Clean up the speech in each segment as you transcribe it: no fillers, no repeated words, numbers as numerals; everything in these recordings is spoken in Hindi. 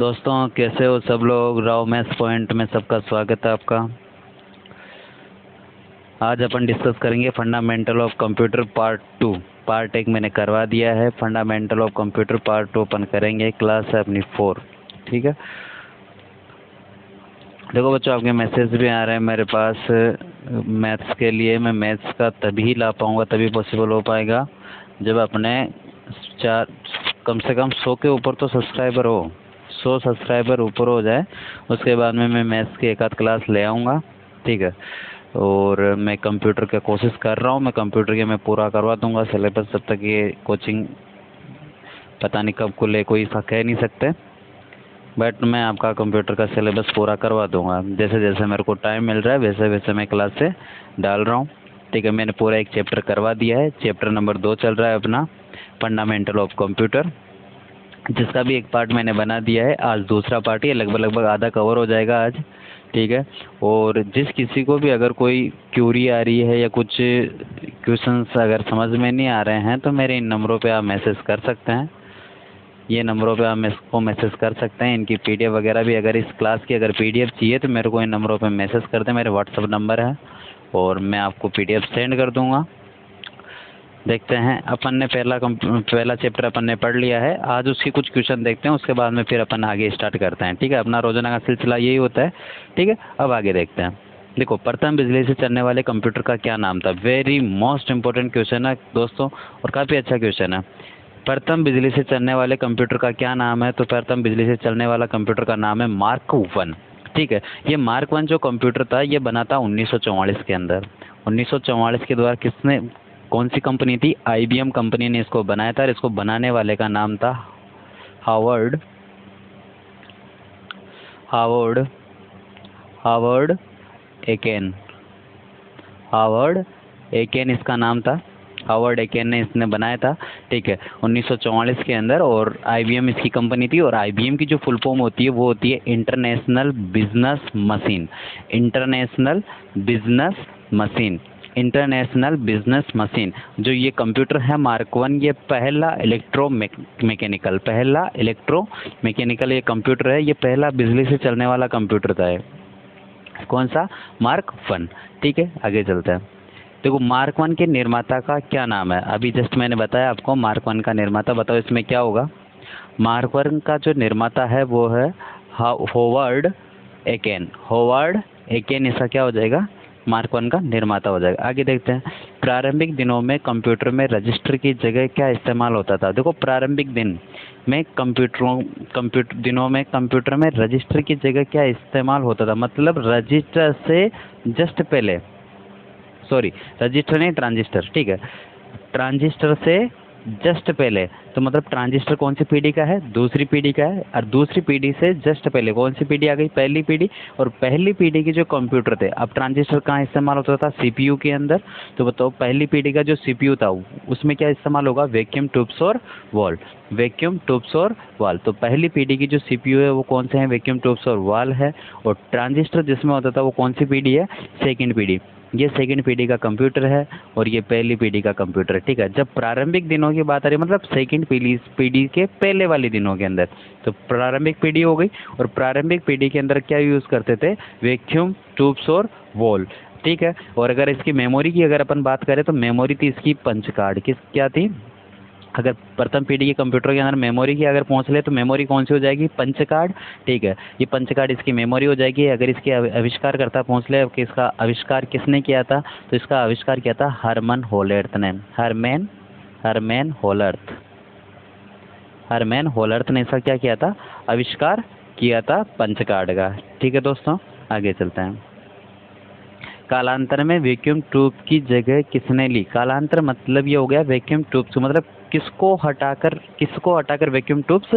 दोस्तों कैसे हो सब लोग। राव मैथ्स पॉइंट में सबका स्वागत है आपका। आज अपन डिस्कस करेंगे fundamental of computer part 2। Part 1 मैंने करवा दिया है, फंडामेंटल ऑफ कंप्यूटर पार्ट 2 अपन करेंगे। क्लास है अपनी 4, ठीक है। देखो बच्चों, आपके मैसेज भी आ रहे हैं मेरे पास मैथ्स के लिए। मैं मैथ्स का तभी ला पाऊँगा, तभी पॉसिबल हो पाएगा जब अपने कम से कम 100 के ऊपर तो सब्सक्राइबर हो। 100 सब्सक्राइबर ऊपर हो जाए, उसके बाद में मैं मैथ्स की एक आध क्लास ले आऊँगा, ठीक है। और मैं कंप्यूटर का कोशिश कर रहा हूँ, मैं कंप्यूटर के मैं पूरा करवा दूँगा सिलेबस। जब तक ये कोचिंग पता नहीं कब खुले, कोई कह नहीं सकते, बट मैं आपका कंप्यूटर का सिलेबस पूरा करवा दूंगा। जैसे जैसे मेरे को टाइम मिल रहा है वैसे वैसे मैं क्लास से डाल रहा हूँ, ठीक है। मैंने पूरा एक चैप्टर करवा दिया है, चैप्टर नंबर 2 चल रहा है अपना, फंडामेंटल ऑफ कंप्यूटर, जिसका भी एक पार्ट मैंने बना दिया है। आज दूसरा पार्ट ही लगभग लगभग आधा कवर हो जाएगा आज, ठीक है। और जिस किसी को भी अगर कोई क्यूरी आ रही है या कुछ क्वेश्चंस अगर समझ में नहीं आ रहे हैं तो मेरे इन नंबरों पे आप मैसेज कर सकते हैं। ये नंबरों पे आप मेरे मैसेज कर सकते हैं। इनकी पीडीएफ वगैरह भी, अगर इस क्लास की अगर पीडीएफ चाहिए तो मेरे को इन नंबरों पे मैसेज कर दें। मेरे व्हाट्सअप नंबर है और मैं आपको पीडीएफ सेंड कर दूंगा। देखते हैं, अपन ने पहला चैप्टर अपन ने पढ़ लिया है। आज उसकी कुछ क्वेश्चन देखते हैं, उसके बाद में फिर अपन आगे स्टार्ट करते हैं, ठीक है। अपना रोजाना का सिलसिला यही होता है, ठीक है। अब आगे देखते हैं। देखो, प्रथम बिजली से चलने वाले कंप्यूटर का क्या नाम था। वेरी मोस्ट इंपॉर्टेंट क्वेश्चन है दोस्तों, और काफ़ी अच्छा क्वेश्चन है। प्रथम बिजली से चलने वाले कंप्यूटर का क्या नाम है। तो प्रथम बिजली से चलने वाला कंप्यूटर का नाम है मार्क 1, ठीक है। ये मार्क 1 जो कंप्यूटर था ये बना था 1944 के अंदर। 1944 के द्वारा कौन सी कंपनी थी, IBM कंपनी ने इसको बनाया था। और इसको बनाने वाले का नाम था हावर्ड एकेन। हावर्ड एकेन इसका नाम था। हावर्ड एकेन ने इसने बनाया था, ठीक है, 1944 के अंदर। और IBM इसकी कंपनी थी। और IBM की जो फुल फॉर्म होती है वो होती है international business machine. International business machine, international business machine. जो ये कंप्यूटर है मार्क 1, ये पहला इलेक्ट्रोमैकेनिकल ये कंप्यूटर है। ये पहला बिजली से चलने वाला कंप्यूटर था। कौन सा, मार्क 1, ठीक है। आगे चलते हैं। देखो, मार्क 1 के निर्माता का क्या नाम है। अभी जस्ट मैंने बताया आपको मार्क 1 का निर्माता, बताओ इसमें क्या होगा। मार्क 1 का जो निर्माता है वो है होवर्ड एकेन इसका क्या हो जाएगा, मार्क 1 का निर्माता हो जाएगा। आगे देखते हैं। प्रारंभिक दिनों में कंप्यूटर में रजिस्टर की जगह क्या इस्तेमाल होता था। देखो, प्रारंभिक दिन में कंप्यूटर में रजिस्टर की जगह क्या इस्तेमाल होता था। मतलब रजिस्टर से जस्ट पहले, सॉरी रजिस्टर नहीं ट्रांजिस्टर, ठीक है। ट्रांजिस्टर से जस्ट पहले, तो मतलब ट्रांजिस्टर कौन सी पीढ़ी का है, दूसरी पीढ़ी का है। और दूसरी पीढ़ी से जस्ट पहले कौन सी पीढ़ी आ गई, पहली पीढ़ी। और पहली पीढ़ी के जो कंप्यूटर थे, अब ट्रांजिस्टर कहाँ इस्तेमाल होता था, CPU के अंदर। तो बताओ पहली पीढ़ी का जो CPU था उसमें क्या इस्तेमाल होगा, वैक्यूम ट्यूब्स और वॉल। वैक्यूम ट्यूब्स और वॉल। तो पहली पीढ़ी की जो CPU है वो कौन से हैं, वैक्यूम ट्यूब्स और वॉल है। और ट्रांजिस्टर जिसमें होता था वो कौन सी पीढ़ी है, सेकेंड पीढ़ी। ये सेकंड पीढ़ी का कंप्यूटर है और ये पहली पीढ़ी का कंप्यूटर है, ठीक है। जब प्रारंभिक दिनों की बात आ रही है, मतलब सेकंड पीढ़ी के पहले वाले दिनों के अंदर, तो प्रारंभिक पीढ़ी हो गई। और प्रारंभिक पीढ़ी के अंदर क्या यूज़ करते थे, वैक्यूम ट्यूब्स और वॉल, ठीक है। और अगर इसकी मेमोरी की अगर अपन बात करें तो मेमोरी थी इसकी पंच कार्ड। क्या थी, अगर प्रथम पीढ़ी के कंप्यूटर के अंदर मेमोरी की अगर पहुंच ले तो मेमोरी कौन सी हो जाएगी, पंच कार्ड, ठीक है। ये पंच कार्ड इसकी मेमोरी हो जाएगी। अगर इसके आविष्कारकर्ता पहुंच ले कि इसका आविष्कार किसने किया था, तो इसका आविष्कार किया था हरमन होलर्थ ने। हरमन होलर्थ ने इसका क्या किया था, आविष्कार किया था पंच कार्ड का, ठीक है दोस्तों। आगे चलते हैं। कालांतर में वैक्यूम ट्यूब की जगह किसने ली। कालांतर मतलब ये हो गया वैक्यूम ट्यूब्स, मतलब किसको हटाकर वैक्यूम ट्यूब्स,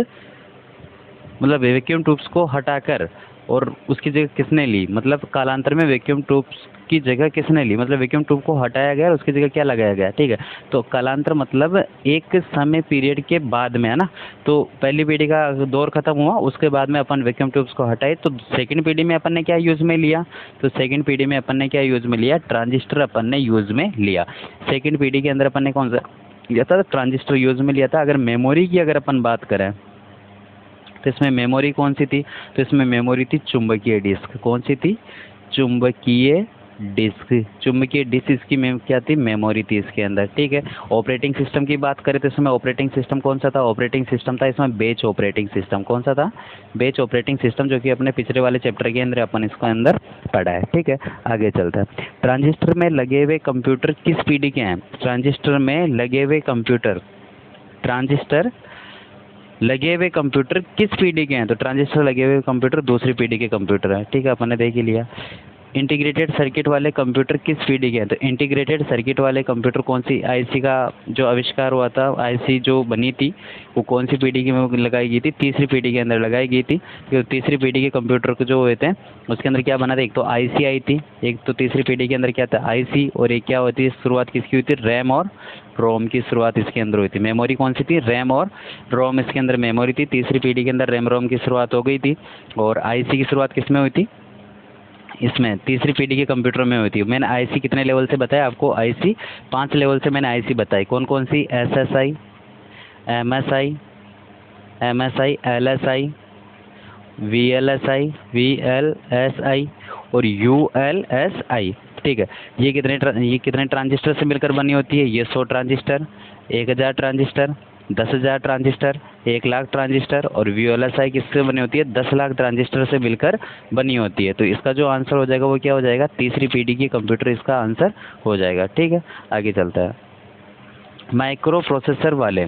मतलब वैक्यूम ट्यूब्स को हटाकर और उसकी जगह किसने ली। मतलब कालांतर में वैक्यूम ट्यूब्स की जगह किसने ली, मतलब वैक्यूम ट्यूब को हटाया गया और उसकी जगह क्या लगाया गया, ठीक है। तो कालांतर मतलब एक समय पीरियड के बाद में, है ना। तो पहली पीढ़ी का दौर खत्म हुआ, उसके बाद में अपन वैक्यूम ट्यूब्स को हटाए। तो सेकंड पीढ़ी में अपन ने क्या यूज़ में लिया, तो सेकंड पीढ़ी में अपन ने क्या यूज़ में लिया, ट्रांजिस्टर अपन ने यूज़ में लिया। सेकंड पीढ़ी के अंदर अपन ने कौन सा लिया था, ट्रांजिस्टर यूज़ में लिया था। अगर मेमोरी की अगर अपन बात करें तो इसमें मेमोरी कौन सी थी, तो इसमें मेमोरी थी चुंबकीय डिस्क। कौन सी थी, चुंबकीय डिस्क। चुंबकीय डिस्क इसकी क्या थी, मेमोरी थी इसके अंदर, ठीक है। ऑपरेटिंग सिस्टम की बात करें तो इसमें ऑपरेटिंग सिस्टम कौन सा था, ऑपरेटिंग सिस्टम था इसमें बेच ऑपरेटिंग सिस्टम। कौन सा था, बेच ऑपरेटिंग सिस्टम, जो कि अपने पिछले वाले चैप्टर के अंदर अपन इसके अंदर पढ़ा है, ठीक है। आगे चलता है, ट्रांजिस्टर में लगे हुए कंप्यूटर किस पीढ़ी के हैं, ट्रांजिस्टर में लगे हुए कंप्यूटर, ट्रांजिस्टर लगे हुए कंप्यूटर किस पीढ़ी के हैं, तो ट्रांजिस्टर लगे हुए कंप्यूटर दूसरी पीढ़ी के कंप्यूटर है, ठीक है, अपन ने देख ही लिया। इंटीग्रेटेड सर्किट वाले कंप्यूटर किस पीढ़ी के हैं, तो इंटीग्रेटेड सर्किट वाले कंप्यूटर कौन सी, आईसी का जो आविष्कार हुआ था, आईसी जो बनी थी वो कौन सी पीढ़ी में लगाई गई थी, तीसरी पीढ़ी के अंदर लगाई गई थी। क्योंकि तीसरी पीढ़ी के कंप्यूटर को जो हुए थे उसके अंदर क्या बना था, एक तो आईसी आई थी, एक तो तीसरी पीढ़ी के अंदर क्या था, आईसी, और एक क्या होती है शुरुआत किसकी हुई थी, रैम और रोम की शुरुआत इसके अंदर हुई थी। मेमोरी कौन सी थी, रैम और रोम इसके अंदर मेमोरी थी। तीसरी पीढ़ी के अंदर रैम रोम की शुरुआत हो गई थी, और आईसी की शुरुआत किस में हुई थी, इसमें तीसरी पीढ़ी के कंप्यूटर में हुई थी। मैंने आईसी कितने लेवल से बताया आपको, आईसी 5 लेवल से मैंने आईसी बताई। कौन कौन सी, SSI, MSI, MSI, LSI, VLSI, VLSI और यूएलएसआई, ठीक है। ये कितने ट्रांजिस्टर से मिलकर बनी होती है, ये 100 ट्रांजिस्टर, 1000 ट्रांजिस्टर, 10,000 ट्रांजिस्टर, 1,00,000 ट्रांजिस्टर, और वीएलएसआई किससे बनी होती है, 10 लाख ट्रांजिस्टर से मिलकर बनी होती है। तो इसका जो आंसर हो जाएगा वो क्या हो जाएगा, तीसरी पीढ़ी की कंप्यूटर इसका आंसर हो जाएगा, ठीक है। आगे चलता है, माइक्रो प्रोसेसर वाले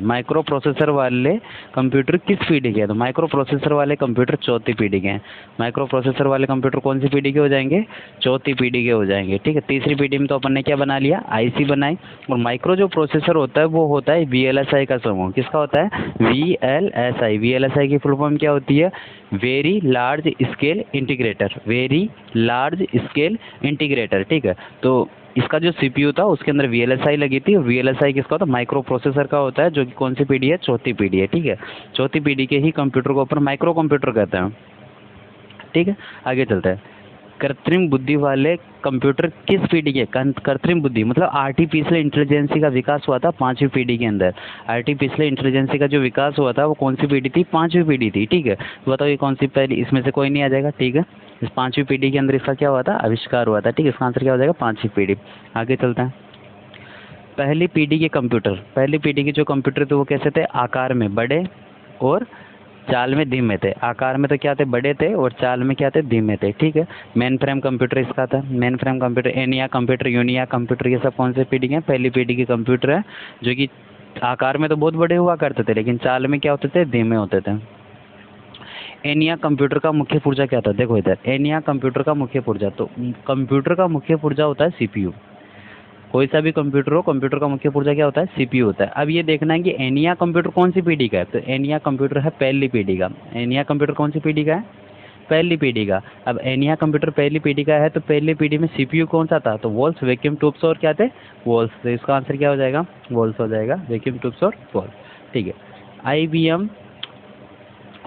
कंप्यूटर किस पीढ़ी के हैं, तो माइक्रो प्रोसेसर वाले कंप्यूटर चौथी पीढ़ी के हैं। माइक्रो प्रोसेसर वाले कंप्यूटर कौन सी पीढ़ी के हो जाएंगे, चौथी पीढ़ी के हो जाएंगे, ठीक है। तीसरी पीढ़ी में तो अपन ने क्या बना लिया, आईसी बनाई। और माइक्रो जो प्रोसेसर होता है वो होता है वीएलएसआई का समूह। किसका होता है, वीएलएसआई। वीएलएसआई की फुल फॉर्म क्या होती है, very large scale integrator, very large scale integrator, ठीक है। तो इसका जो सीपीयू था उसके अंदर वीएलएसआई लगी थी, और वीएलएसआई किसका होता है, माइक्रो प्रोसेसर का होता है, जो कि कौन सी पीढ़ी है, चौथी पीढ़ी है, ठीक है। चौथी पीढ़ी के ही कंप्यूटर को अपन माइक्रो कंप्यूटर कहते हैं, ठीक है। आगे चलते हैं, कृत्रिम बुद्धि वाले कंप्यूटर किस पीढ़ी के, कृत्रिम बुद्धि मतलब आर्टिफिशियल इंटेलिजेंसी का विकास हुआ था 5वीं पीढ़ी के अंदर। आर्टिफिशियल इंटेलिजेंसी का जो विकास हुआ था वो कौन सी पीढ़ी थी, 5वीं पीढ़ी थी, ठीक है। तो बताओ ये कौन सी पहली, इसमें से कोई नहीं आ जाएगा, ठीक है। इस 5वीं पीढ़ी के अंदर इसका क्या हुआ था, आविष्कार हुआ था, ठीक है। इसका आंसर क्या हो जाएगा, 5वीं पीढ़ी। आगे चलते हैं, पहली पीढ़ी के कंप्यूटर, पहली पीढ़ी के जो कंप्यूटर थे वो कैसे थे, आकार में बड़े और चाल में धीमे थे। आकार में तो क्या थे, बड़े थे, और चाल में क्या थे, धीमे थे, ठीक है। मेन फ्रेम कंप्यूटर इसका था, main frame computer, ENIAC computer, UNIVAC computer, ये सब कौन से पीढ़ी के हैं, पहली पीढ़ी के कंप्यूटर है, जो कि आकार में तो बहुत बड़े हुआ करते थे लेकिन चाल में क्या होते थे, धीमे होते थे। एनिया कंप्यूटर का मुख्य पुर्जा क्या था, देखो इधर, एनिया कंप्यूटर का मुख्य पुर्जा, तो कंप्यूटर का मुख्य पुर्जा होता है सीपीयू। कोई सा भी कंप्यूटर हो, कंप्यूटर का मुख्य पुर्जा क्या होता है, सीपीयू होता है। अब ये देखना है कि एनिया कंप्यूटर कौन सी पीढ़ी का है, तो एनिया कंप्यूटर है पहली पीढ़ी का। एनिया कंप्यूटर कौन सी पीढ़ी का है, पहली पीढ़ी का। अब एनिया कंप्यूटर पहली पीढ़ी का है तो पहली पीढ़ी में सीपीयू कौन सा था, तो वॉल्स, वैक्यूम ट्यूब्स और क्या थे, वॉल्स। तो इसका आंसर क्या हो जाएगा, वॉल्स हो जाएगा, वैक्यूम ट्यूब्स और वॉल्स, ठीक है। IBM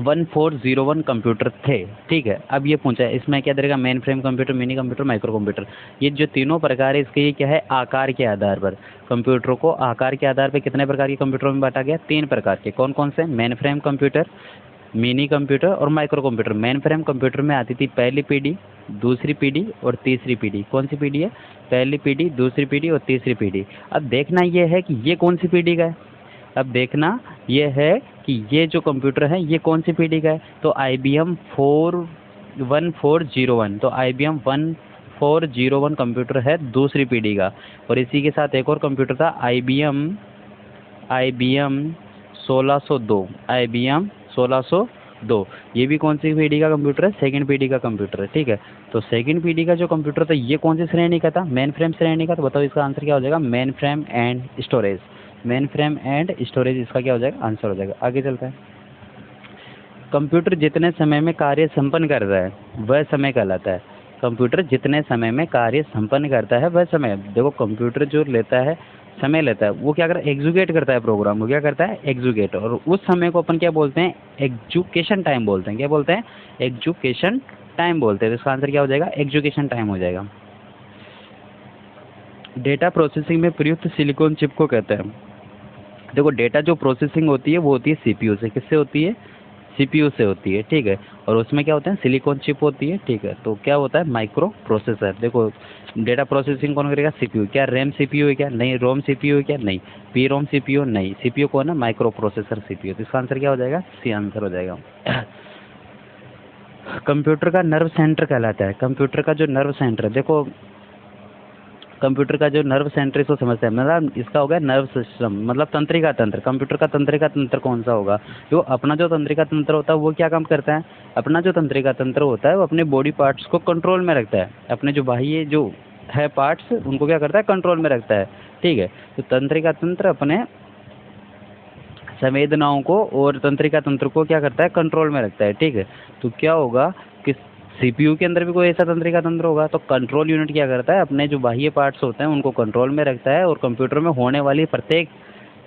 1401 कंप्यूटर थे, ठीक है। अब ये पूछा है इसमें क्या देगा, main frame computer, mini computer, micro computer. ये जो तीनों प्रकार है इसके, ये क्या है, आकार के आधार पर कंप्यूटरों को आकार के आधार पर कितने प्रकार के कंप्यूटरों में बांटा गया, 3 प्रकार के। कौन कौन से, main frame computer, mini computer और micro computer. Main frame computer में आती थी पहली पीढ़ी, दूसरी पीढ़ी और तीसरी पीढ़ी। कौन सी पीढ़ी है, पहली पीढ़ी, दूसरी पीढ़ी और तीसरी पीढ़ी। अब देखना ये है कि ये कौन सी पीढ़ी का है, अब देखना ये है कि ये जो कंप्यूटर है ये कौन सी पीढ़ी का है, तो IBM 1401, तो IBM 1401 कंप्यूटर है दूसरी पीढ़ी का। और इसी के साथ एक और कंप्यूटर था IBM 1602, IBM 1602, ये भी कौन सी पीढ़ी का कंप्यूटर है, सेकंड पीढ़ी का कंप्यूटर है, ठीक है। तो सेकंड पीढ़ी का जो कंप्यूटर था ये कौन सी श्रेणी का था, मेन फ्रेम श्रेणी का। तो बताओ इसका आंसर क्या हो जाएगा, main frame and storage, main frame and storage इसका क्या हो जाएगा, आंसर हो जाएगा। आगे चलता है, कंप्यूटर जितने समय में कार्य संपन्न कर रहा है वह समय कहलाता है। कंप्यूटर जितने समय में कार्य संपन्न करता है वह समय, देखो कंप्यूटर जो लेता है समय लेता है वो क्या करता है, एग्जीक्यूट करता है प्रोग्राम को, क्या करता है, एग्जीक्यूट। और उस समय को अपन क्या बोलते हैं, एग्जीक्यूशन टाइम बोलते हैं। क्या बोलते हैं, एग्जीक्यूशन टाइम बोलते हैं। तो इसका आंसर क्या हो जाएगा, एग्जीक्यूशन टाइम हो जाएगा। डेटा प्रोसेसिंग में प्रयुक्त सिलिकॉन चिप को कहते हैं, देखो डेटा जो प्रोसेसिंग होती है वो होती है सीपीयू से, किससे होती है, सीपीयू से होती है, ठीक है। और उसमें क्या होता है, सिलिकॉन चिप होती है, ठीक है। तो क्या होता है, माइक्रो प्रोसेसर। देखो डेटा प्रोसेसिंग कौन करेगा, सीपीयू। क्या रैम सीपीयू है क्या, नहीं। रोम सीपीयू है क्या, नहीं। पी रोम सीपीयू, नहीं। सीपीयू कौन है, माइक्रो प्रोसेसर सीपीयू। तो इसका आंसर क्या हो जाएगा, सी आंसर हो जाएगा। कंप्यूटर का नर्व सेंटर कहलाता है। कंप्यूटर का जो नर्व सेंटर है, देखो कंप्यूटर का जो नर्व सेंटर इसको समझते हैं, मतलब इसका हो गया नर्व सिस्टम, मतलब तंत्रिका तंत्र। कंप्यूटर का तंत्रिका तंत्र कौन सा होगा, जो अपना जो तंत्रिका तंत्र होता है वो क्या काम करता है, अपना जो तंत्रिका तंत्र होता है वो अपने बॉडी पार्ट्स को कंट्रोल में रखता है। अपने जो बाह्य जो है पार्ट्स उनको क्या करता है, कंट्रोल में रखता है, ठीक है। तो तंत्रिका तंत्र अपने संवेदनाओं को और तंत्रिका तंत्र को क्या करता है, कंट्रोल में रखता है, ठीक है। तो क्या होगा कि सीपीयू के अंदर भी कोई ऐसा तंत्रिका तंत्र होगा। तो कंट्रोल यूनिट क्या करता है, अपने जो बाह्य पार्ट्स होते हैं उनको कंट्रोल में रखता है और कंप्यूटर में होने वाली प्रत्येक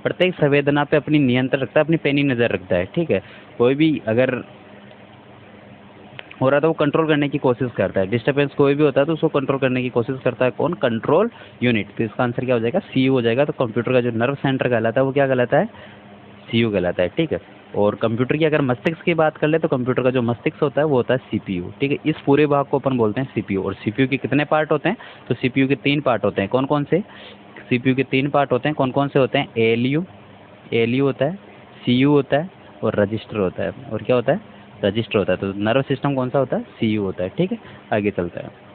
प्रत्येक संवेदना पे अपनी नियंत्रण रखता है, अपनी पैनी नज़र रखता है, ठीक है। कोई भी अगर हो रहा था वो कंट्रोल करने की कोशिश करता है, डिस्टर्बेंस कोई भी होता है तो उसको कंट्रोल करने की कोशिश करता है कौन, कंट्रोल यूनिट। तो इसका आंसर क्या हो जाएगा, सीयू हो जाएगा। तो कंप्यूटर का जो नर्व सेंटर कहलाता है वो क्या कहलाता है, सीयू कहलाता है, ठीक है। और कंप्यूटर की अगर मस्तिष्क की बात कर ले तो कंप्यूटर का जो मस्तिष्क होता है वो होता है सीपीयू, ठीक है। इस पूरे भाग को अपन बोलते हैं सीपीयू। और सीपीयू के कितने पार्ट होते हैं, तो सीपीयू के 3 पार्ट होते हैं। कौन कौन से, सीपीयू के 3 पार्ट होते हैं, कौन कौन से होते हैं, एएलयू, एएलयू होता है, सीयू होता है और रजिस्टर होता है। और क्या होता है, रजिस्टर होता है। तो नर्व सिस्टम कौन सा होता है, सीयू होता है, ठीक है। आगे चलता है।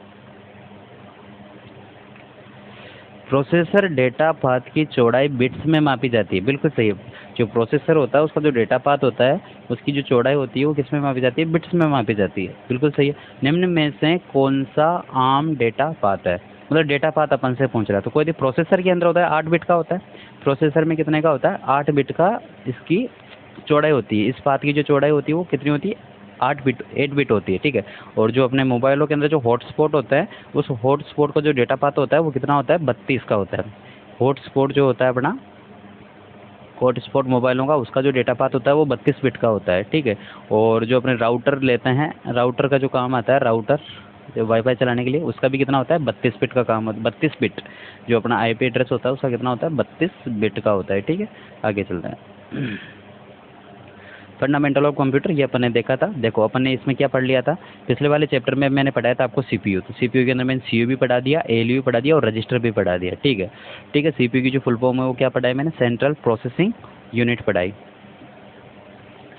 प्रोसेसर डेटा पाथ की चौड़ाई बिट्स में मापी जाती है, बिल्कुल सही है। जो प्रोसेसर होता है उसका जो डेटा पाथ होता है उसकी जो चौड़ाई होती है वो किस में मापी जाती है, बिट्स में मापी जाती है, बिल्कुल सही है। निम्न में से कौन सा आम डेटा पाथ है, मतलब डेटा पाथ अपन से पूछ रहा है। तो कोई भी प्रोसेसर के अंदर होता है 8 बिट का होता है, प्रोसेसर में कितने का होता है, 8 बिट का इसकी चौड़ाई होती है। इस पाथ की जो चौड़ाई होती है वो कितनी होती है, 8 बिट होती है, ठीक है। और जो अपने मोबाइलों के अंदर जो हॉटस्पॉट होता है उस हॉटस्पॉट का जो डेटा पाथ होता है वो कितना होता है, 32 का होता है। हॉटस्पॉट जो होता है अपना, हॉटस्पॉट मोबाइलों का, उसका जो डेटा पाथ होता है वो 32 बिट का होता है, ठीक है। और जो अपने राउटर लेते हैं, राउटर का जो काम आता है, राउटर जो वाईफाई चलाने के लिए, उसका भी कितना होता है, 32 बिट का काम होता है। 32 बिट जो अपना आईपी एड्रेस होता है उसका कितना होता है, 32 बिट का होता है, ठीक है। आगे चलते हैं। फंडामेंटल ऑफ कंप्यूटर ये अपन ने देखा था। देखो अपन ने इसमें क्या पढ़ लिया था, पिछले वाले चैप्टर में मैंने पढ़ाया था आपको सीपीयू। तो सीपीयू के अंदर मैंने सीयू भी पढ़ा दिया, एएलयू भी पढ़ा दिया और रजिस्टर भी पढ़ा दिया, ठीक है, ठीक है। सीपीयू की जो फुल फॉर्म है वो क्या पढ़ाई मैंने, सेंट्रल प्रोसेसिंग यूनिट पढ़ाई,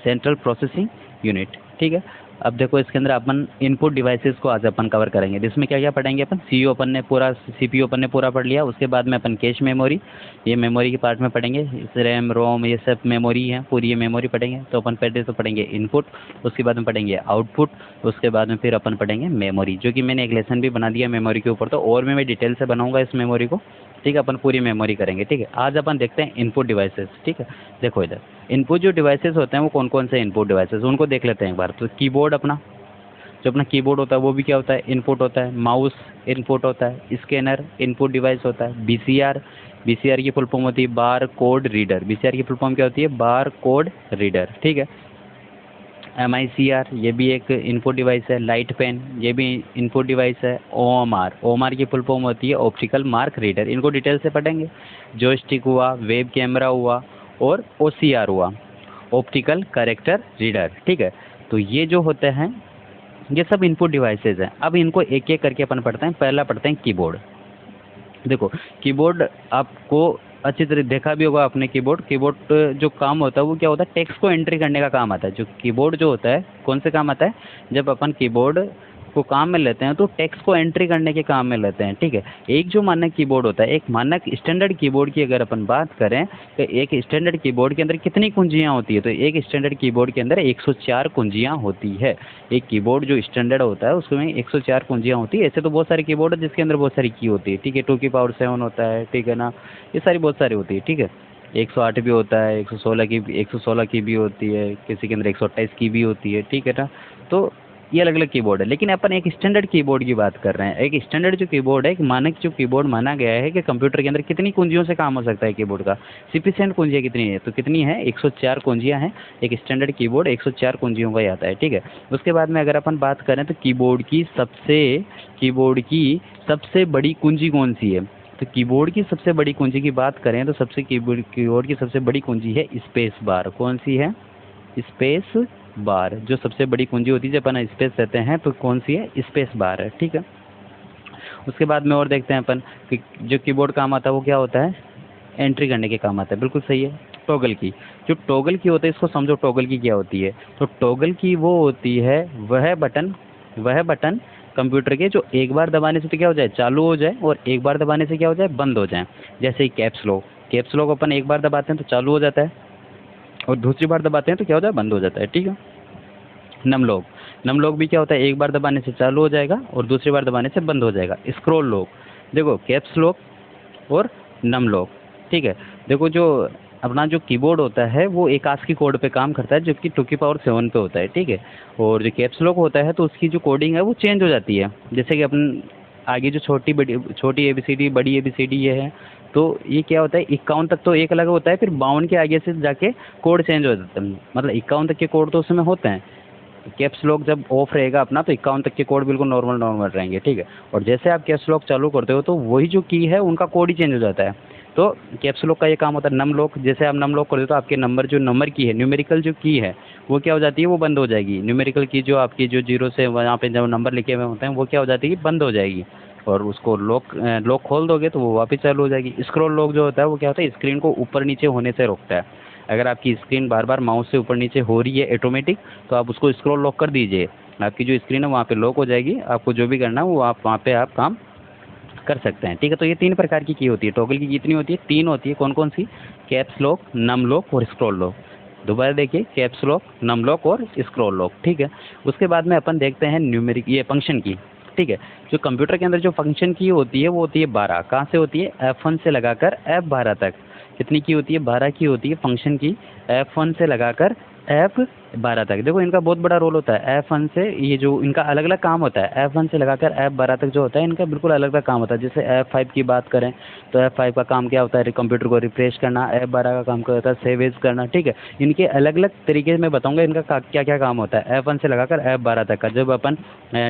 सेंट्रल प्रोसेसिंग यूनिट, ठीक है। अब देखो इसके अंदर अपन इनपुट डिवाइसेस को आज अपन कवर करेंगे, जिसमें क्या क्या पढ़ेंगे अपन, सीयू अपन ने पूरा, सीपीयू अपन ने पूरा पढ़ लिया। उसके बाद में अपन कैश मेमोरी, ये मेमोरी के पार्ट में पढ़ेंगे, रैम रोम ये सब मेमोरी है, पूरी ये मेमोरी पढ़ेंगे। तो अपन पहले तो पढ़ेंगे इनपुट, उसके बाद में पढ़ेंगे आउटपुट, उसके बाद में फिर अपन पढ़ेंगे मेमोरी, जो कि मैंने एक लेसन भी बना दिया मेमोरी के ऊपर। तो और मैं डिटेल से बनाऊंगा इस मेमोरी को, ठीक है। अपन पूरी मेमोरी करेंगे, ठीक है। आज अपन देखते हैं इनपुट डिवाइसेस, ठीक है। देखो इधर इनपुट जो डिवाइसेस होते हैं वो कौन कौन से इनपुट डिवाइसेस, उनको देख लेते हैं एक बार। तो कीबोर्ड, अपना जो अपना कीबोर्ड होता है वो भी क्या होता है, इनपुट होता है। माउस इनपुट होता है। स्कैनर इनपुट डिवाइस होता है। बीसीआर, बीसीआर की फुल फॉर्म होती है बार कोड रीडर, बीसीआर की फुल फॉर्म क्या होती है, बार कोड रीडर, ठीक है। एमआईसीआर ये भी एक इनपुट डिवाइस है। लाइट पेन ये भी इनपुट डिवाइस है। ओएमआर, ओएमआर की फुल फॉर्म होती है ऑप्टिकल मार्क रीडर, इनको डिटेल से पढ़ेंगे। जॉयस्टिक हुआ, वेब कैमरा हुआ और ओसीआर हुआ, ऑप्टिकल कैरेक्टर रीडर, ठीक है। तो ये जो होते हैं ये सब इनपुट डिवाइसेस हैं। अब इनको एक एक करके अपन पढ़ते हैं। पहला पढ़ते हैं कीबोर्ड। देखो कीबोर्ड आपको अच्छी तरह देखा भी होगा आपने, कीबोर्ड, कीबोर्ड जो काम होता है वो क्या होता है, टेक्स्ट को एंट्री करने का काम आता है। जो कीबोर्ड जो होता है कौन से काम आता है, जब अपन कीबोर्ड को काम में लेते हैं तो टेक्स्ट को एंट्री करने के काम में लेते हैं, ठीक है। एक जो मानक कीबोर्ड होता है, एक मानक स्टैंडर्ड कीबोर्ड की अगर अपन बात करें तो एक स्टैंडर्ड कीबोर्ड के अंदर कितनी कुंजियां होती है, तो एक स्टैंडर्ड कीबोर्ड के अंदर 104 कुंजियां होती है। एक कीबोर्ड जो स्टैंडर्ड होता है उसमें 104 कुंजियां होती है। ऐसे तो बहुत सारे कीबोर्ड है जिसके अंदर बहुत सारी की होती है, ठीक है। 2⁻7 होता है, ठीक है ना, ये सारी बहुत सारी होती है, ठीक है। 108 भी होता है, 116 की भी होती है, किसी के अंदर 128 की भी होती है, ठीक है ना। तो ये अलग अलग कीबोर्ड है, लेकिन अपन एक स्टैंडर्ड कीबोर्ड की बात कर रहे हैं। एक स्टैंडर्ड जो कीबोर्ड है, एक मानक जो कीबोर्ड माना गया है कि कंप्यूटर के अंदर कितनी कुंजियों से काम हो सकता है कीबोर्ड का, सफिशिएंट कुंजियाँ कितनी है, तो कितनी है, 104 कुंजियाँ हैं। एक स्टैंडर्ड कीबोर्ड 104 कुंजियों का ही आता है, ठीक है। उसके बाद में अगर अपन बात करें तो कीबोर्ड की सबसे बड़ी कुंजी कौन सी है, तो कीबोर्ड की सबसे बड़ी कुंजी की बात करें तो कीबोर्ड की सबसे बड़ी कुंजी है स्पेस बार। कौन सी है, स्पेस बार, जो सबसे बड़ी कुंजी होती है जब अपन स्पेस देते हैं तो कौन सी है, स्पेस बार है, ठीक है। उसके बाद में और देखते हैं अपन कि जो कीबोर्ड काम आता है वो क्या होता है, एंट्री करने के काम आता है, बिल्कुल सही है। टॉगल की, जो टॉगल की होता है इसको समझो, टॉगल की क्या होती है। तो टॉगल की वो होती है वह बटन कंप्यूटर के जो एक बार दबाने से तो क्या हो जाए, चालू हो जाए, और एक बार दबाने से क्या हो जाए, बंद हो जाए। जैसे ही कैप्स लॉक अपन एक बार दबाते हैं तो चालू हो जाता है, और दूसरी बार दबाते हैं तो क्या हो जाए, बंद हो जाता है, ठीक है। नम लॉक भी क्या होता है, एक बार दबाने से चालू हो जाएगा और दूसरी बार दबाने से बंद हो जाएगा। स्क्रॉल लॉक, देखो कैप्स लॉक और नम लॉक, ठीक है। देखो जो अपना जो कीबोर्ड होता है वो एक ASCII कोड पे काम करता है, जबकि 2 की पावर 7 पे होता है, ठीक है। और जो कैप्स लॉक होता है तो उसकी जो कोडिंग है वो चेंज हो जाती है, जैसे कि अपन आगे जो छोटी ABCD बड़ी ABCD ये है, तो ये क्या होता है 51 तक तो एक अलग होता है, फिर 52 के आगे से जाके कोड चेंज हो जाता है, मतलब 51 तक के कोड तो उसमें होते हैं। कैप्स लॉक जब ऑफ रहेगा अपना तो 51 तक के कोड बिल्कुल नॉर्मल रहेंगे, ठीक है। और जैसे आप कैप्स लॉक चालू करते हो तो वही जो की है उनका कोड ही चेंज हो जाता है। तो कैप्स लॉक का ये काम होता है। नम लॉक, जैसे आप नम लॉक करते हो तो आपके नंबर की है, न्यूमेरिकल जो की है वो क्या हो जाती है, वो बंद हो जाएगी। न्यूमेरिकल की जो आपकी जो 0 से वहाँ पे जब नंबर लिखे हुए होते हैं वो क्या हो जाती है, बंद हो जाएगी, और उसको लॉक खोल दोगे तो वो वापस चालू हो जाएगी। स्क्रॉल लॉक जो होता है वो क्या होता है, स्क्रीन को ऊपर नीचे होने से रोकता है। अगर आपकी स्क्रीन बार बार माउस से ऊपर नीचे हो रही है ऑटोमेटिक, तो आप उसको स्क्रॉल लॉक कर दीजिए, आपकी जो स्क्रीन है वहाँ पे लॉक हो जाएगी। आपको जो भी करना है वो आप वहाँ पे आप काम कर सकते हैं, ठीक है। तो ये 3 प्रकार की होती है। टॉगल की कितनी होती है, 3 होती है। कौन कौन सी, कैप्स लॉक, नम लॉक और स्क्रॉल लॉक। दोबारा देखिए, कैप्स लॉक, नम लॉक और स्क्रॉल लॉक, ठीक है। उसके बाद में अपन देखते हैं न्यूमेरिक ये फंक्शन की, ठीक है। जो कंप्यूटर के अंदर जो फंक्शन की होती है वो होती है 12। कहाँ से होती है, F1 से लगाकर F12 तक। कितनी की होती है, 12 की होती है फंक्शन की, F1 से लगाकर F12 तक। देखो इनका बहुत बड़ा रोल होता है। F1 से ये जो इनका अलग अलग काम होता है, F1 से लगाकर F12 तक जो होता है इनका बिल्कुल अलग अलग काम होता है। जैसे F5 की बात करें तो F5 का काम क्या होता है, कंप्यूटर को रिफ्रेश करना। F12 का काम क्या होता है, सेव एज करना, ठीक है। इनके अलग अलग तरीके मैं बताऊंगा इनका क्या क्या काम होता है F1 से लगाकर F12 तक का। जब अपन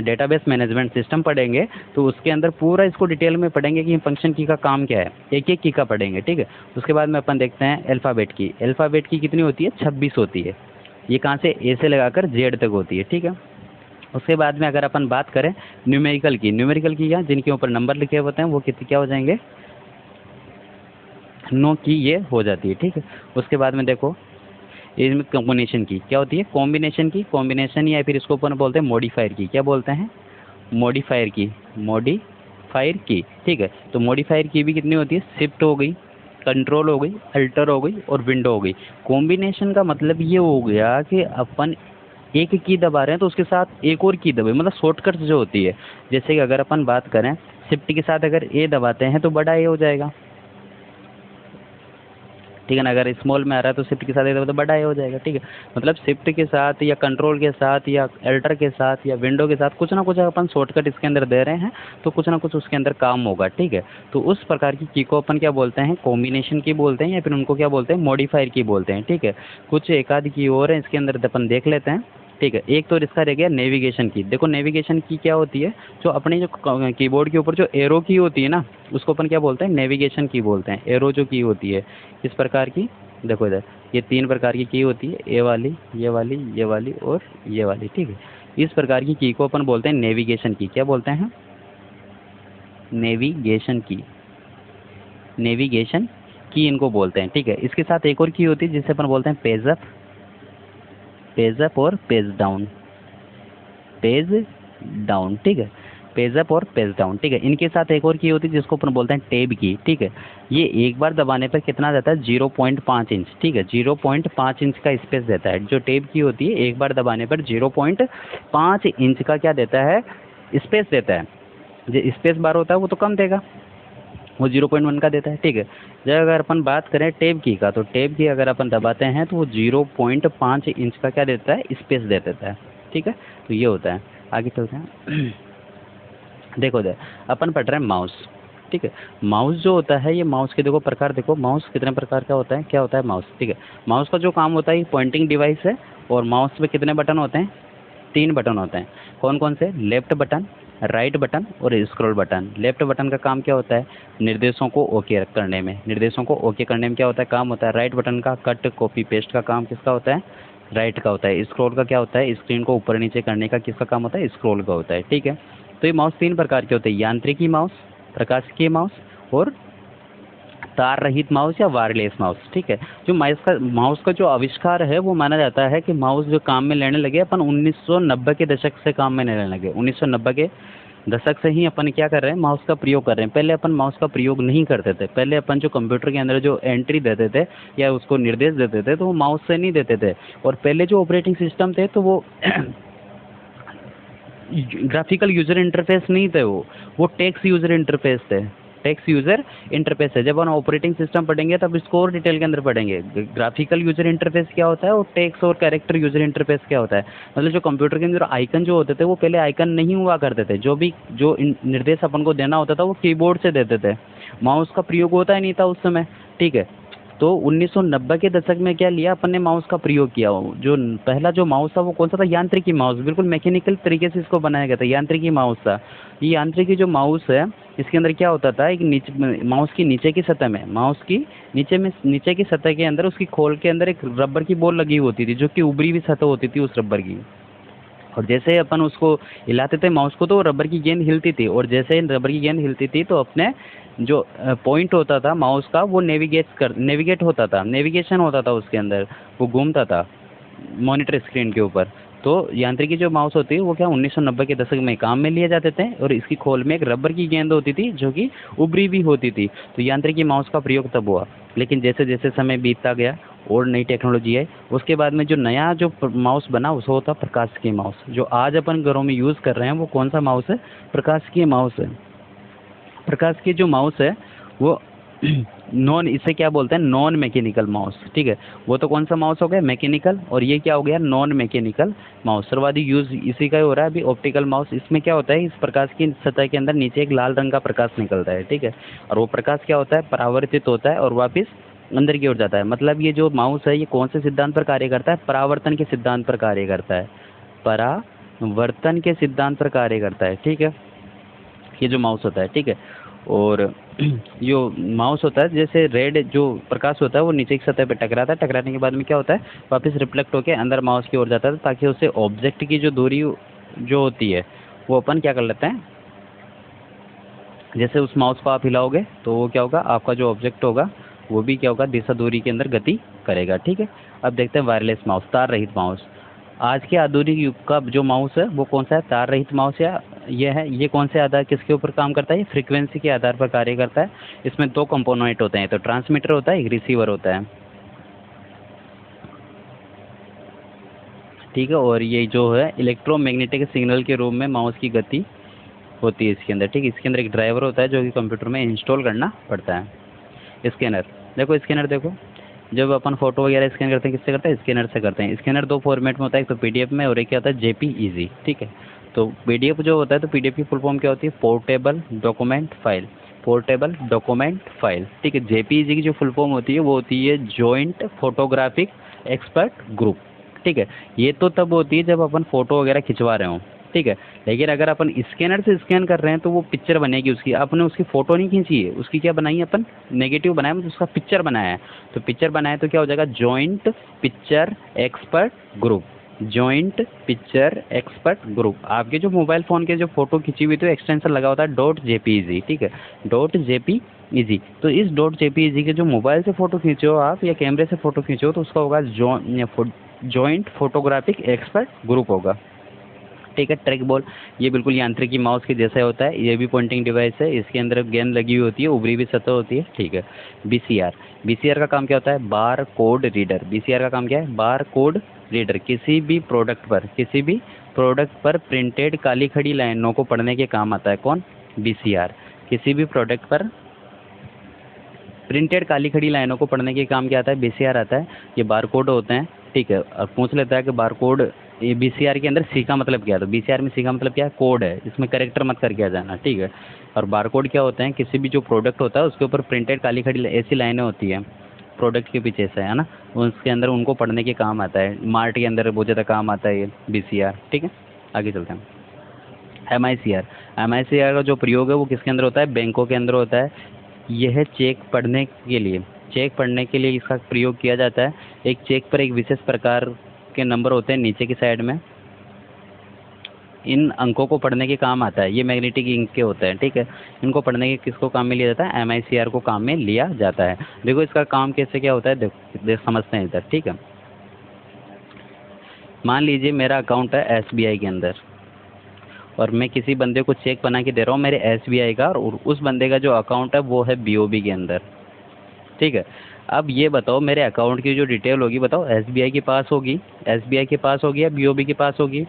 डेटाबेस मैनेजमेंट सिस्टम पढ़ेंगे तो उसके अंदर पूरा इसको डिटेल में पढ़ेंगे कि फंक्शन की का काम क्या है, एक एक की का पढ़ेंगे, ठीक है। उसके बाद में अपन देखते हैं अल्फ़ाबेट की। अल्फ़ाबेट की कितनी होती है, 26 होती है। ये कहाँ से, ए से लगाकर जेड तक होती है, ठीक है। उसके बाद में अगर अपन बात करें न्यूमेरिकल की क्या, जिनके ऊपर नंबर लिखे होते हैं वो कितने क्या हो जाएंगे, 9 की ये हो जाती है, ठीक है। उसके बाद में देखो इसमें कॉम्बिनेशन की क्या होती है, कॉम्बिनेशन या फिर इसको अपन बोलते हैं मॉडिफायर की। क्या बोलते हैं, मॉडिफायर की, ठीक है। तो मॉडिफायर की भी कितनी होती है, शिफ्ट हो गई, कंट्रोल हो गई, अल्टर हो गई और विंडो हो गई। कॉम्बिनेशन का मतलब ये हो गया कि अपन एक की दबा रहे हैं तो उसके साथ एक और की दबाए, मतलब शॉर्टकट जो होती है। जैसे कि अगर अपन बात करें शिफ्ट के साथ अगर ए दबाते हैं तो बड़ा ए हो जाएगा, ठीक है ना। अगर स्मॉल में आ रहा है तो शिफ्ट के साथ ए दबाते तो बड़ा ए हो जाएगा, ठीक है। मतलब शिफ्ट के साथ या कंट्रोल के साथ या अल्टर के साथ या विंडो के साथ कुछ ना कुछ अपन शॉर्टकट इसके अंदर दे रहे हैं तो कुछ ना कुछ उसके अंदर काम होगा, ठीक है। तो उस प्रकार की को अपन क्या बोलते हैं, कॉम्बिनेशन की बोलते हैं या फिर उनको क्या बोलते हैं, मॉडिफायर की बोलते हैं, ठीक है। कुछ एक आध की और है इसके अंदर अपन देख लेते हैं, ठीक है। एक तो इसका रह गया नेविगेशन की। देखो नेविगेशन की क्या होती है, जो अपने जो कीबोर्ड के ऊपर जो एरो की होती है ना उसको अपन क्या बोलते हैं, नेविगेशन की बोलते हैं। एरो जो की होती है इस प्रकार की, देखो इधर ये 3 प्रकार की होती है, ये वाली, ये वाली, ये वाली और ये वाली, ठीक है। इस प्रकार की को अपन बोलते हैं नेविगेशन की। क्या बोलते हैं, नेविगेशन की इनको बोलते हैं, ठीक है। इसके साथ एक और की होती है जिसे अपन बोलते हैं पेज अप और पेज डाउन, ठीक है। पेज अप और पेज डाउन, ठीक है। इनके साथ एक और की होती है जिसको अपन बोलते हैं टैब की, ठीक है। ये एक बार दबाने पर कितना देता है, 0.5 इंच, ठीक है। 0.5 इंच का स्पेस देता है। जो टैब की होती है एक बार दबाने पर 0.5 इंच का क्या देता है, स्पेस देता है। जो स्पेस बार होता है वो तो कम देगा, वो 0.1 का देता है, ठीक है। जब अगर अपन बात करें टैब की का, तो टैब की अगर अपन दबाते हैं तो वो 0.5 इंच का क्या देता है, स्पेस दे देता है, ठीक है। तो ये होता है। आगे चलते हैं देखो अपन पढ़ रहे हैं माउस, ठीक है। माउस जो होता है ये माउस के देखो प्रकार, देखो माउस कितने प्रकार का होता है, क्या होता है माउस, ठीक है। माउस का जो काम होता है पॉइंटिंग डिवाइस है, और माउस में कितने बटन होते हैं, 3 बटन होते हैं। कौन कौन से, लेफ्ट बटन, राइट बटन और स्क्रॉल बटन। लेफ्ट बटन का काम क्या होता है, निर्देशों को ओके करने में क्या होता है, काम होता है। राइट बटन का कट कॉपी पेस्ट का काम किसका होता है, राइट का होता है। स्क्रॉल का क्या होता है, स्क्रीन को ऊपर नीचे करने का किसका काम होता है, स्क्रॉल का होता है। ठीक है, तो ये माउस 3 प्रकार के होते हैं, यांत्रिकी माउस, प्रकाशिकीय माउस और तार रहित माउस या वायरलेस माउस। ठीक है, जो माउस का जो आविष्कार है वो माना जाता है कि माउस जो काम में लेने लगे अपन 1990 के दशक से काम में लेने लगे। 1990 के दशक से ही अपन क्या कर रहे हैं, माउस का प्रयोग कर रहे हैं। पहले अपन माउस का प्रयोग नहीं करते थे। पहले अपन जो कंप्यूटर के अंदर जो एंट्री देते थे या उसको निर्देश देते थे तो वो माउस से नहीं देते थे। और पहले जो ऑपरेटिंग सिस्टम थे तो वो ग्राफिकल यूजर इंटरफेस नहीं थे, वो टेक्स्ट यूजर इंटरफेस थे। टेक्स्ट यूजर इंटरफेस है। जब हम ऑपरेटिंग सिस्टम पढ़ेंगे तब इसको और डिटेल के अंदर पढ़ेंगे। ग्राफिकल यूजर इंटरफेस क्या होता है और टेक्स्ट और कैरेक्टर यूजर इंटरफेस क्या होता है। मतलब जो कंप्यूटर के अंदर आइकन जो होते थे वो पहले आइकन नहीं हुआ करते थे। जो निर्देश अपन को देना होता था वो कीबोर्ड से देते थे। माउस का प्रयोग होता ही नहीं था उस समय। ठीक है, तो 1990 के दशक में क्या लिया अपन ने, माउस का प्रयोग किया। जो पहला जो माउस था वो कौन सा था, यांत्रिकी माउस। बिल्कुल मैकेनिकल तरीके से इसको बनाया गया था, यांत्रिकी माउस था। ये यांत्रिकी जो माउस है इसके अंदर क्या होता था, एक नीचे माउस की नीचे की सतह में, माउस की नीचे की सतह के अंदर उसकी खोल के अंदर एक रबर की बॉल लगी होती थी जो कि उभरी हुई सतह होती थी उस रबर की। और जैसे अपन उसको हिलाते थे माउस को तो रबर की गेंद हिलती थी। और जैसे रबर की गेंद हिलती थी तो अपने जो पॉइंट होता था माउस का वो नेविगेट होता था, नेविगेशन होता था उसके अंदर, वो घूमता था मॉनिटर स्क्रीन के ऊपर। तो यांत्रिकी जो माउस होती है वो क्या 1990 के दशक में काम में लिए जाते थे। और इसकी खोल में एक रबर की गेंद होती थी जो कि उभरी भी होती थी। तो यांत्रिकी माउस का प्रयोग तब हुआ। लेकिन जैसे जैसे समय बीतता गया और नई टेक्नोलॉजी है, उसके बाद में जो नया जो माउस बना वो होता प्रकाशिकीय माउस। जो आज अपन घरों में यूज़ कर रहे हैं वो कौन सा माउस है, प्रकाशिकीय माउस है। प्रकाशिकीय जो माउस है वो इसे क्या बोलते हैं, नॉन मैकेनिकल माउस। ठीक है, वो तो कौन सा माउस हो गया, मैकेनिकल। और ये क्या हो गया, नॉन मैकेनिकल माउस। सर्वाधिक यूज इसी का ही हो रहा है अभी, ऑप्टिकल माउस। इसमें क्या होता है, इस प्रकाश की सतह के अंदर नीचे एक लाल रंग का प्रकाश निकलता है। ठीक है, और वो प्रकाश क्या होता है, परावर्तित होता है और वापस अंदर की ओर जाता है। मतलब ये जो माउस है ये कौन से सिद्धांत पर कार्य करता है, परावर्तन के सिद्धांत पर कार्य करता है, परावर्तन के सिद्धांत पर कार्य करता है। ठीक है, ये जो माउस होता है। ठीक है, और जो माउस होता है जैसे रेड जो प्रकाश होता है वो नीचे की सतह पे टकराता है, टकराने के बाद में क्या होता है, वापस रिफ्लेक्ट होकर अंदर माउस की ओर जाता है, ताकि उससे ऑब्जेक्ट की जो दूरी जो होती है वो अपन क्या कर लेते हैं, जैसे उस माउस को आप हिलाओगे तो वो क्या होगा, आपका जो ऑब्जेक्ट होगा वो भी क्या होगा, दिशा दूरी के अंदर गति करेगा। ठीक है, अब देखते हैं वायरलेस माउस, तार रहित माउस। आज के आधुनिक युग का जो माउस है वो कौन सा है, तार रहित माउस या ये है। ये कौन से आधार किसके ऊपर काम करता है, ये फ्रीक्वेंसी के आधार पर कार्य करता है। इसमें 2 कंपोनेंट होते हैं, तो ट्रांसमीटर होता है, एक रिसीवर होता है। ठीक है, और ये जो है इलेक्ट्रोमैग्नेटिक सिग्नल के रूप में माउस की गति होती है इसके अंदर। ठीक है, इसके अंदर एक ड्राइवर होता है जो कि कंप्यूटर में इंस्टॉल करना पड़ता है। स्कैनर देखो, स्कैनर देखो, जब अपन फोटो वगैरह स्कैन करते हैं किससे करते हैं, स्कैनर से करते हैं। स्कैनर 2 फॉर्मेट में होता है, एक तो पीडीएफ में और एक क्या होता है, जेपीईजी। ठीक है, तो पीडीएफ जो होता है, तो पीडीएफ की फुल फॉर्म क्या होती है, portable document file, portable document file. ठीक है, जेपीईजी की जो फुल फॉर्म होती है वो होती है जॉइंट फोटोग्राफिक एक्सपर्ट ग्रुप। ठीक है, ये तो तब होती है जब अपन फोटो वगैरह खिंचवा रहे हों। ठीक है, लेकिन अगर अपन स्कैनर से स्कैन कर रहे हैं तो वो पिक्चर बनेगी उसकी। आपने उसकी फ़ोटो नहीं खींची है, उसकी क्या बनाई है अपन, नेगेटिव बनाया, मतलब उसका पिक्चर बनाया है। तो पिक्चर बनाया तो क्या हो जाएगा, joint picture expert group, joint picture expert group. आपके जो मोबाइल फ़ोन के जो फोटो खींची हुई तो एक्सटेंशन लगा होता है .jpeg। ठीक है, .jpeg। तो इस .jpeg के जो मोबाइल से फ़ोटो खींचे हो आप या कैमरे से फ़ोटो खींचे हो तो उसका होगा जॉइंट फोटोग्राफिक एक्सपर्ट ग्रुप होगा। ठीक है, ट्रैक बॉल ये बिल्कुल यांत्रिकी माउस के जैसा होता है, ये भी पॉइंटिंग डिवाइस है, इसके अंदर गेंद लगी हुई होती है, उभरी हुई सतह होती है। ठीक है, बीसीआर, बीसीआर का काम क्या होता है, बार कोड रीडर। बीसीआर का काम क्या है, बार कोड रीडर। किसी भी प्रोडक्ट पर प्रिंटेड काली खड़ी लाइनों को पढ़ने के काम आता है। कौन, बीसीआर। किसी भी प्रोडक्ट पर प्रिंटेड काली खड़ी लाइनों को पढ़ने के काम क्या आता है, बीसीआर आता है। ये बार कोड होते हैं। ठीक है, और पूछ लेता है कि बार कोड ये बीसीआर के अंदर सी का मतलब क्या है, तो बीसीआर में सी का मतलब क्या है, कोड है, इसमें करेक्टर मत करके आ जाना। ठीक है, और बारकोड क्या होते हैं, किसी भी जो प्रोडक्ट होता है उसके ऊपर प्रिंटेड काली खड़ी ऐसी लाइनें होती हैं प्रोडक्ट के पीछे से, है ना, उसके अंदर उनको पढ़ने के काम आता है। मार्ट के अंदर बहुत ज़्यादा काम आता है ये बीसीआर। ठीक है, आगे चलते हैं। एमआईसीआर, एमआईसीआर का जो प्रयोग है वो किसके अंदर होता है, बैंकों के अंदर होता है। यह चेक पढ़ने के लिए इसका प्रयोग किया जाता है। एक चेक पर एक विशेष प्रकार इसके नंबर होते हैं नीचे की साइड में, इन अंकों को पढ़ने के काम आता है। ये मैग्नेटिक इंक के होते हैं, ठीक है। इनको पढ़ने के किसको काम में लिया जाता है? MICR को काम में लिया जाता है। देखो इसका काम कैसे क्या होता है, देखो समझते हैं इधर, ठीक है। मान लीजिए मेरा अकाउंट है SBI के अंदर और मैं किसी बंदे को चेक बना के दे रहा हूँ मेरे SBI का, और उस बंदे का जो अकाउंट है वो है BOB के अंदर, ठीक है। अब ये बताओ मेरे अकाउंट की जो डिटेल होगी, बताओ SBI के पास होगी, SBI के पास होगी या BOB के पास होगी?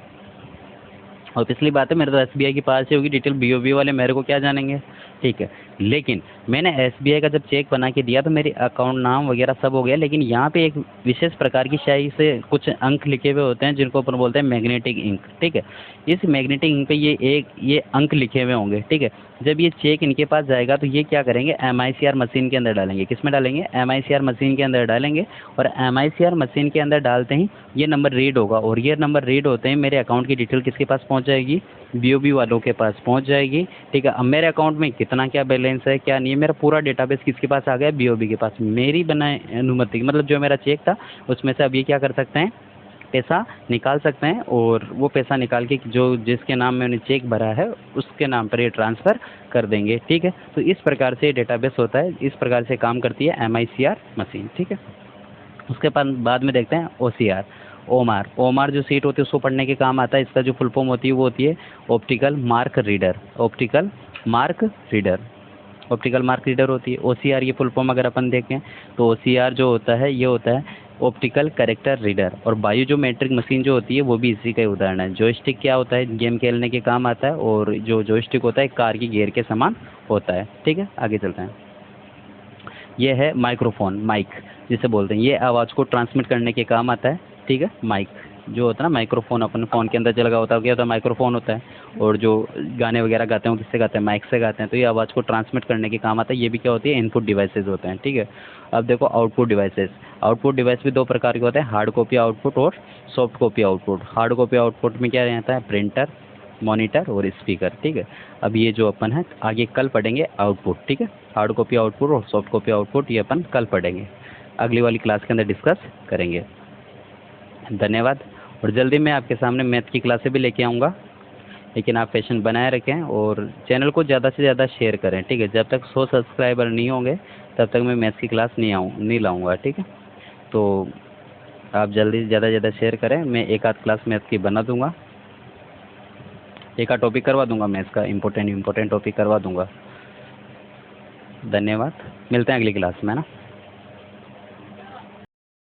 और पिछली बात है, मेरे तो SBI के पास ही होगी डिटेल, BOB वाले मेरे को क्या जानेंगे, ठीक है। लेकिन मैंने SBI का जब चेक बना के दिया तो मेरी अकाउंट नाम वगैरह सब हो गया, लेकिन यहाँ पे एक विशेष प्रकार की स्याही से कुछ अंक लिखे हुए होते हैं जिनको अपन बोलते हैं मैग्नेटिक इंक, ठीक है। इस मैग्नेटिक इंक पे ये अंक लिखे हुए होंगे, ठीक है। जब ये चेक इनके पास जाएगा तो ये क्या करेंगे, MICR मशीन के अंदर डालेंगे। किस में डालेंगे? MICR मशीन के अंदर डालेंगे, और MICR मशीन के अंदर डालते ही ये नंबर रीड होगा, और ये नंबर रीड होते ही मेरे अकाउंट की डिटेल किसके पास पहुंच जाएगी? BOB वालों के पास पहुंच जाएगी, ठीक है। अब मेरे अकाउंट में कितना क्या बैलेंस है क्या नहीं है, मेरा पूरा डेटाबेस किसके पास आ गया? BOB के पास। मेरी बनाए अनुमति, मतलब जो मेरा चेक था उसमें से अब ये क्या कर सकते हैं, पैसा निकाल सकते हैं, और वो पैसा निकाल के जो जिसके नाम में उन्हें चेक भरा है उसके नाम पर ये ट्रांसफ़र कर देंगे, ठीक है। तो इस प्रकार से डेटाबेस होता है, इस प्रकार से काम करती है MICR मशीन, ठीक है। उसके बाद में देखते हैं OCR, ओमार जो सीट होती है उसको पढ़ने के काम आता है। इसका जो फुल फॉर्म होती है वो होती है optical mark reader, optical mark reader, optical mark reader होती है। OCR ये फुल फॉर्म अगर अपन देखें तो OCR जो होता है ये होता है ऑप्टिकल कैरेक्टर रीडर, और बायोमेट्रिक मशीन जो होती है वो भी इसी का उदाहरण है। जॉयस्टिक क्या होता है? गेम खेलने के काम आता है, और जो जॉयस्टिक होता है कार की गियर के समान होता है, ठीक है। आगे चलते हैं। ये है माइक्रोफोन, माइक जिसे बोलते हैं, ये आवाज़ को ट्रांसमिट करने के काम आता है, ठीक है। माइक जो होता है ना, माइक्रोफोन अपन फ़ोन के अंदर जो लगा होता है क्या होता है? माइक्रोफोन होता है। और जो गाने वगैरह गाते हैं वो किससे गाते हैं? माइक से गाते हैं। तो ये आवाज़ को ट्रांसमिट करने के काम आता है। ये भी क्या होती है? इनपुट डिवाइसेस होते हैं, ठीक है। अब देखो आउटपुट डिवाइसेस, आउटपुट डिवाइस भी दो प्रकार के होते हैं, हार्ड कॉपी आउटपुट और soft copy output. Hard copy output में क्या रहता है? प्रिंटर, मॉनिटर और स्पीकर, ठीक है। अब ये जो अपन है आगे कल पढ़ेंगे आउटपुट, ठीक है। हार्ड कॉपी आउटपुट और सॉफ्ट कॉपी आउटपुट ये अपन कल पढ़ेंगे, अगली वाली क्लास के अंदर डिस्कस करेंगे। धन्यवाद। और जल्दी मैं आपके सामने मैथ की क्लासें भी लेके आऊँगा, लेकिन आप पेशेंस बनाए रखें और चैनल को ज़्यादा से ज़्यादा शेयर करें, ठीक है। जब तक 100 सब्सक्राइबर नहीं होंगे तब तक मैं मैथ्स की क्लास नहीं लाऊंगा, ठीक है। तो आप जल्दी ज़्यादा से ज़्यादा शेयर करें, मैं एक आध क्लास मैथ्स की बना दूंगा, एक आध टॉपिक करवा दूंगा मैथ्स का, इम्पोर्टेंट टॉपिक करवा दूंगा। धन्यवाद, मिलते हैं अगली क्लास में ना।